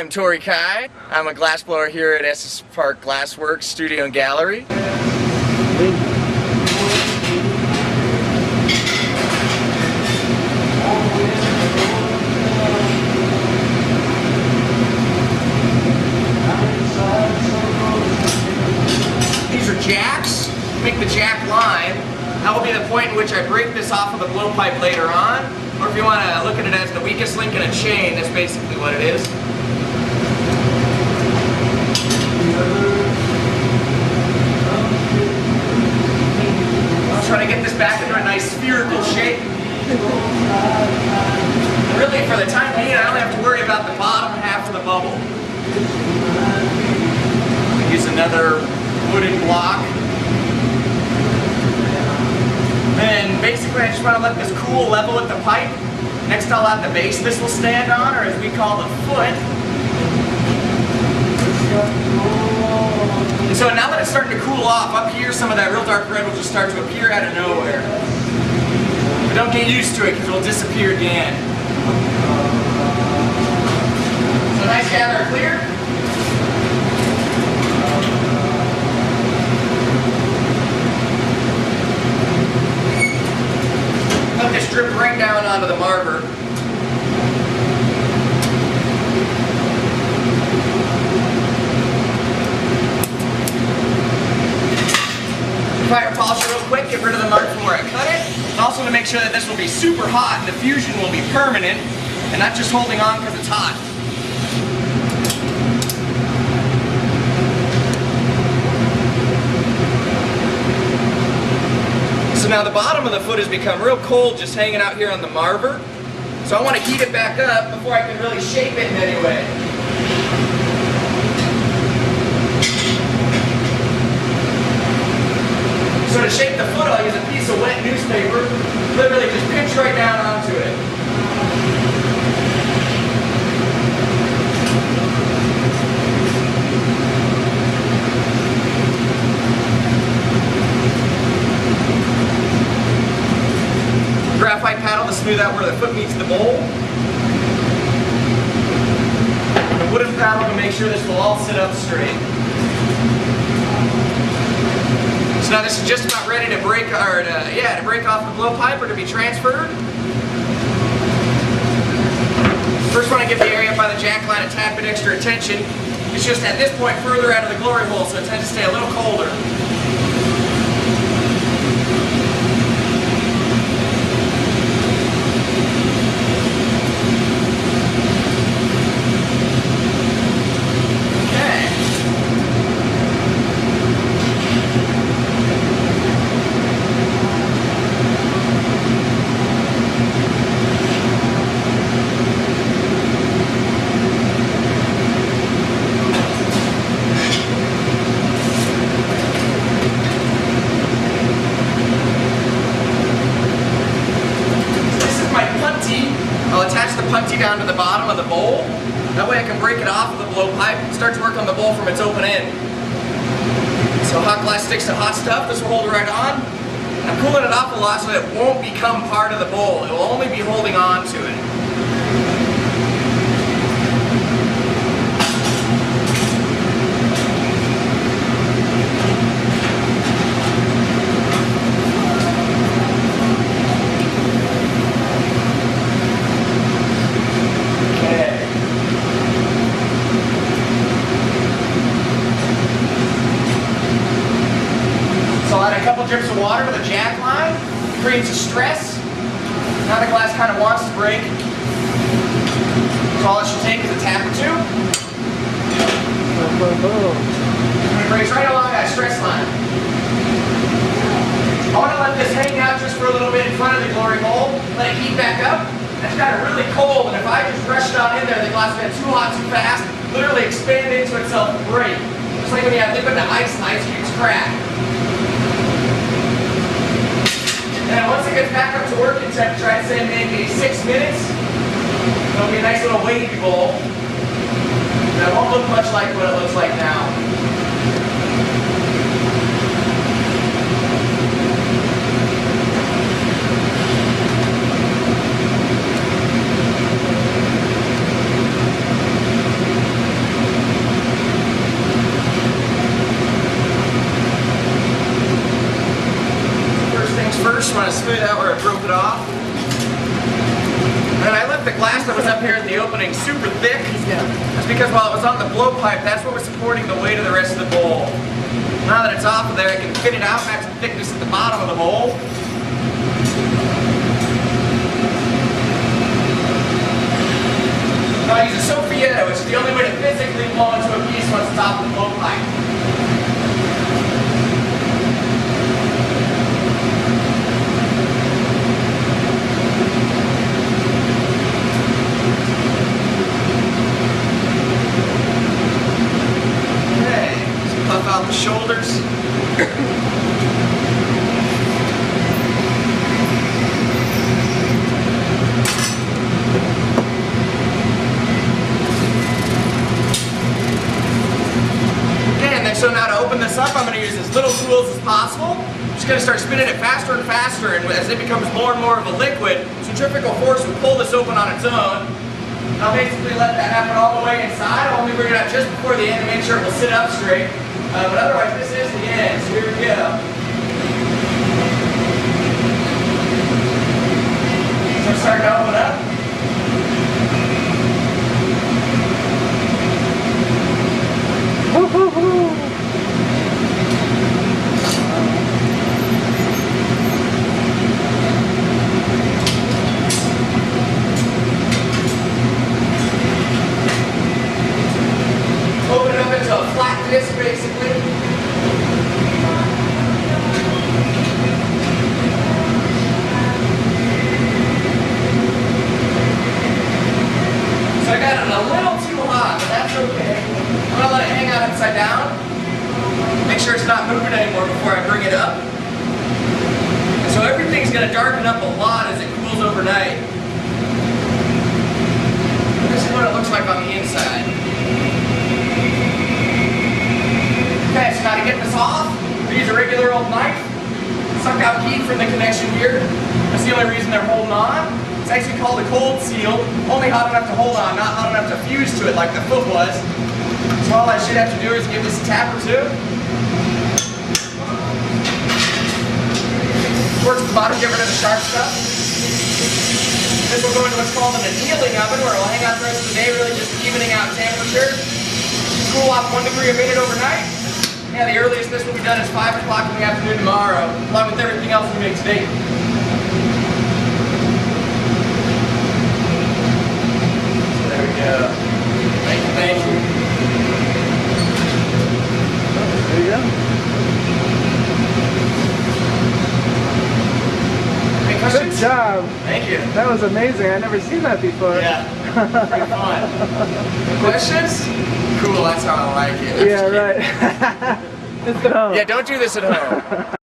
am Taury. I'm a glassblower here at Estes Park Glassworks Studio and Gallery. These are jacks. Make the jack line. That will be the point in which I break this off of the blowpipe later on. Or if you want to look at it as the weakest link in a chain, that's basically what it is. I'll try to get this back into a nice spherical shape. Really, for the time being, I only have to worry about the bottom half of the bubble. Use another wooden block. And basically I just want to let this cool level with the pipe. Next I'll add the base this will stand on, or as we call the foot. And so now that it's starting to cool off, up here some of that real dark red will just start to appear out of nowhere. But don't get used to it because it will disappear again. So nice gather clear. Let this drip right down onto the marver. Fire polish it real quick, get rid of the mark from where I cut it. And also to make sure that this will be super hot and the fusion will be permanent and not just holding on because it's hot. So now the bottom of the foot has become real cold just hanging out here on the marver. So I want to heat it back up before I can really shape it in any way. So to shape the foot, I'll use a piece of wet newspaper, literally just pinch right down onto it. Graphite paddle to smooth out where the foot meets the bowl. And a wooden paddle to make sure this will all sit up straight. So now this is just about ready to break, to break off the blowpipe or to be transferred. First want to give the area by the jack line a tad bit extra attention. It's just at this point further out of the glory hole, so it tends to stay a little colder. I'll attach the punty down to the bottom of the bowl. That way I can break it off of the blowpipe and start to work on the bowl from its open end. So hot glass sticks to hot stuff, this will hold it right on. I'm cooling it off a lot so that it won't become part of the bowl. It will only be holding on to it. So I'll add a couple drips of water to the jack line. It creates a stress. Now the glass kind of wants to break. So all it should take is a tap or two. And it breaks right along that stress line. I want to let this hang out just for a little bit in front of the glory hole. Let it heat back up. It's got it really cold, and if I just rush it on in there, the glass will get too hot too fast, literally expand into itself and break. Just like when you have liquid to ice and ice cubes crack. And once it gets back up to working temperature, I'd say maybe 6 minutes. It'll be a nice little wavy bowl. And it won't look much like what it looks like now. that was up here in the opening super thick. That's because while it was on the blowpipe, that's what was supporting the weight of the rest of the bowl. Now that it's off of there, I can thin it out back to the thickness at the bottom of the bowl. Now I use a Soffietto, which is the only way to physically blow into a piece once it's off the blowpipe. Out the shoulders. And then so now to open this up, I'm going to use as little tools as possible. I'm just going to start spinning it faster and faster, and as it becomes more and more of a liquid, centrifugal force will pull this open on its own. I'll basically let that happen all the way inside. I'll only bring it out just before the end to make sure it will sit up straight. But otherwise, this is the end, so here we go. So start to open up. Open it up into a flat disc, basically. So I got it a little too hot, but that's okay. I'm going to let it hang out upside down. Make sure it's not moving anymore before I bring it up. And so everything's going to darken up a lot as it cools overnight. This is what it looks like on the inside. Okay, so now to get this off, we use a regular old knife. Suck out heat from the connection here. That's the only reason they're holding on. It's actually called a cold seal. Only hot enough to hold on, not hot enough to fuse to it like the foot was. So all I should have to do is give this a tap or two. Towards the bottom, get rid of the sharp stuff. This will go into what's called an annealing oven, where it will hang out the rest of the day, really just evening out temperature. Cool off 1 degree a minute overnight. Yeah, the earliest this will be done is 5 o'clock in the afternoon tomorrow, along with everything else we make today. So there we go. Thank you, thank you. There you go. Any questions? Good job. Thank you. That was amazing. I've never seen that before. Yeah, pretty fun. Questions? Cool, that's how I like it. Yeah, right. Yeah, don't do this at home.